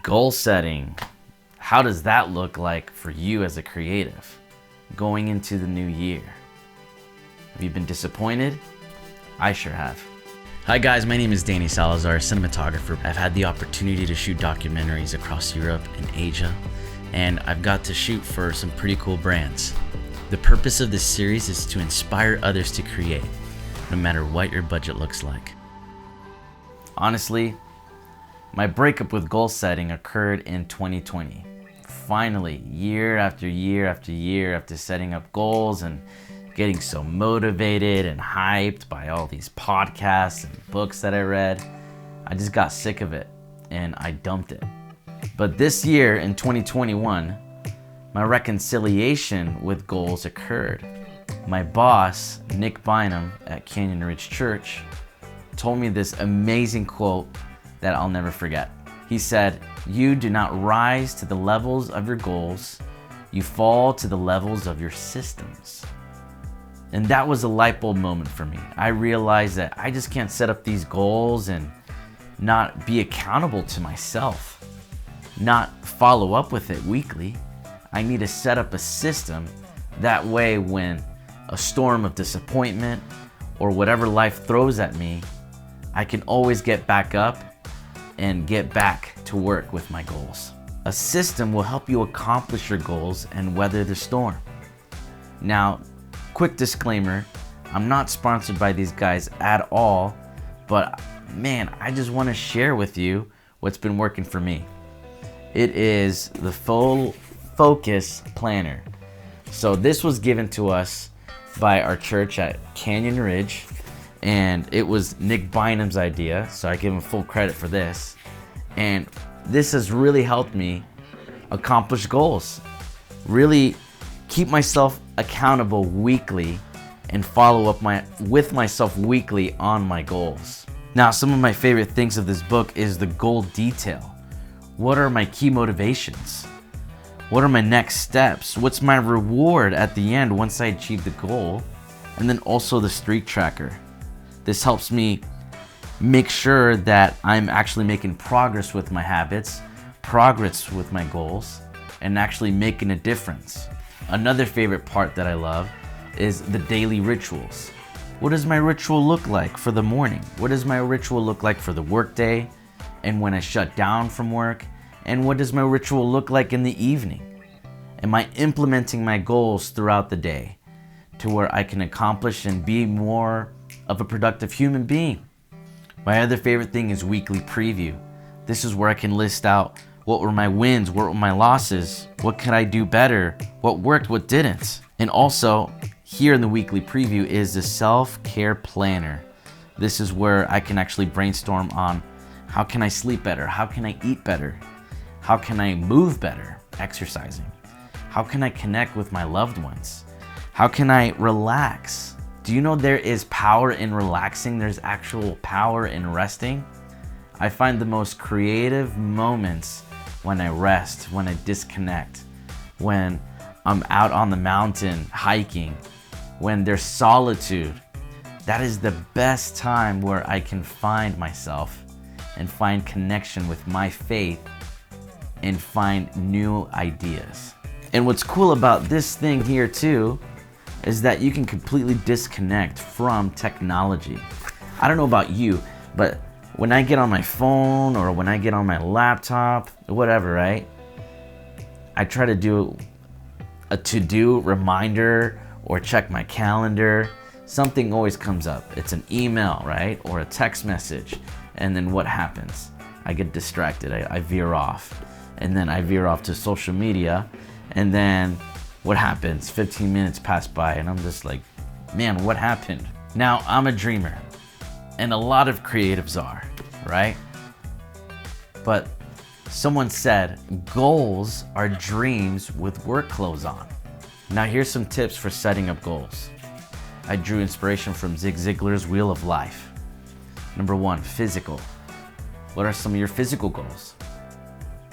Goal setting. How does that look like for you as a creative going into the new year? Have you been disappointed? I sure have. Hi guys, my name is Danny Salazar, cinematographer. I've had the opportunity to shoot documentaries across Europe and Asia, and I've got to shoot for some pretty cool brands. The purpose of this series is to inspire others to create, no matter what your budget looks like. Honestly, my breakup with goal setting occurred in 2020. Finally, year after year after year after setting up goals and getting so motivated and hyped by all these podcasts and books that I read, I just got sick of it and I dumped it. But this year in 2021, my reconciliation with goals occurred. My boss, Nick Bynum at Canyon Ridge Church, told me this amazing quote that I'll never forget. He said, "You do not rise to the levels of your goals, you fall to the levels of your systems." And that was a light bulb moment for me. I realized that I just can't set up these goals and not be accountable to myself, not follow up with it weekly. I need to set up a system. That way, when a storm of disappointment or whatever life throws at me, I can always get back up and get back to work with my goals. A system will help you accomplish your goals and weather the storm. Now, quick disclaimer, I'm not sponsored by these guys at all, but man, I just want to share with you what's been working for me. It is the Full Focus Planner. So this was given to us by our church at Canyon Ridge, and it was Nick Bynum's idea, so I give him full credit for this. And this has really helped me accomplish goals, really keep myself accountable weekly and follow up with myself weekly on my goals. Now, some of my favorite things of this book is the goal detail. What are my key motivations? What are my next steps? What's my reward at the end once I achieve the goal? And then also the streak tracker. This helps me make sure that I'm actually making progress with my habits, progress with my goals, and actually making a difference. Another favorite part that I love is the daily rituals. What does my ritual look like for the morning? What does my ritual look like for the workday and when I shut down from work? And what does my ritual look like in the evening? Am I implementing my goals throughout the day to where I can accomplish and be more of a productive human being? My other favorite thing is weekly preview. This is where I can list out what were my wins, what were my losses, what could I do better, what worked, what didn't. And also, here in the weekly preview is the self-care planner. This is where I can actually brainstorm on how can I sleep better, how can I eat better, how can I move better, exercising, how can I connect with my loved ones, how can I relax. Do you know there is power in relaxing? There's actual power in resting. I find the most creative moments when I rest, when I disconnect, when I'm out on the mountain hiking, when there's solitude. That is the best time where I can find myself and find connection with my faith and find new ideas. And what's cool about this thing here too is that you can completely disconnect from technology. I don't know about you, but when I get on my phone or when I get on my laptop, whatever, right? I try to do a to-do reminder or check my calendar. Something always comes up. It's an email, right? Or a text message. And then what happens? I get distracted. I veer off. And then I veer off to social media. And then what happens? 15 minutes pass by and I'm just like, man, what happened? Now, I'm a dreamer. And a lot of creatives are, right? But someone said, goals are dreams with work clothes on. Now here's some tips for setting up goals. I drew inspiration from Zig Ziglar's Wheel of Life. Number 1, physical. What are some of your physical goals?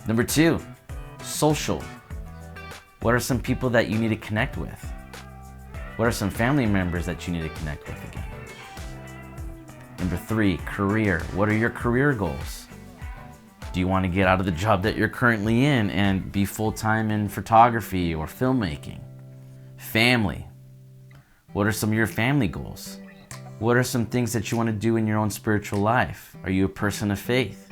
Number 2, social. What are some people that you need to connect with? What are some family members that you need to connect with again? Number 3, career. What are your career goals? Do you want to get out of the job that you're currently in and be full-time in photography or filmmaking? Family. What are some of your family goals? What are some things that you want to do in your own spiritual life? Are you a person of faith?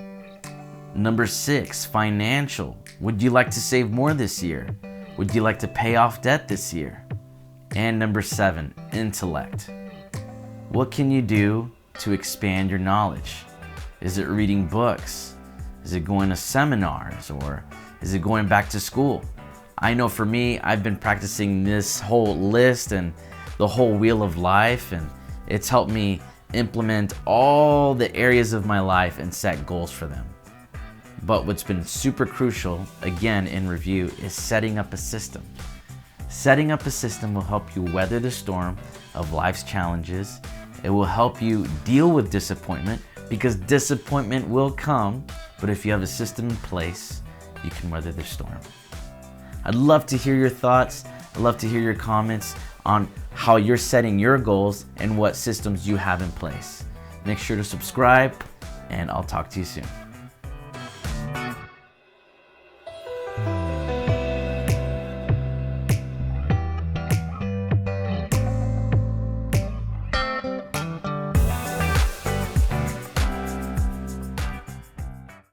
Number 6, financial. Would you like to save more this year? Would you like to pay off debt this year? And number 7, intellect. What can you do to expand your knowledge? Is it reading books? Is it going to seminars? Or is it going back to school? I know for me, I've been practicing this whole list and the whole wheel of life, and it's helped me implement all the areas of my life and set goals for them. But what's been super crucial, again in review, is setting up a system. Setting up a system will help you weather the storm of life's challenges. It will help you deal with disappointment, because disappointment will come, but if you have a system in place, you can weather the storm. I'd love to hear your thoughts. I'd love to hear your comments on how you're setting your goals and what systems you have in place. Make sure to subscribe, and I'll talk to you soon.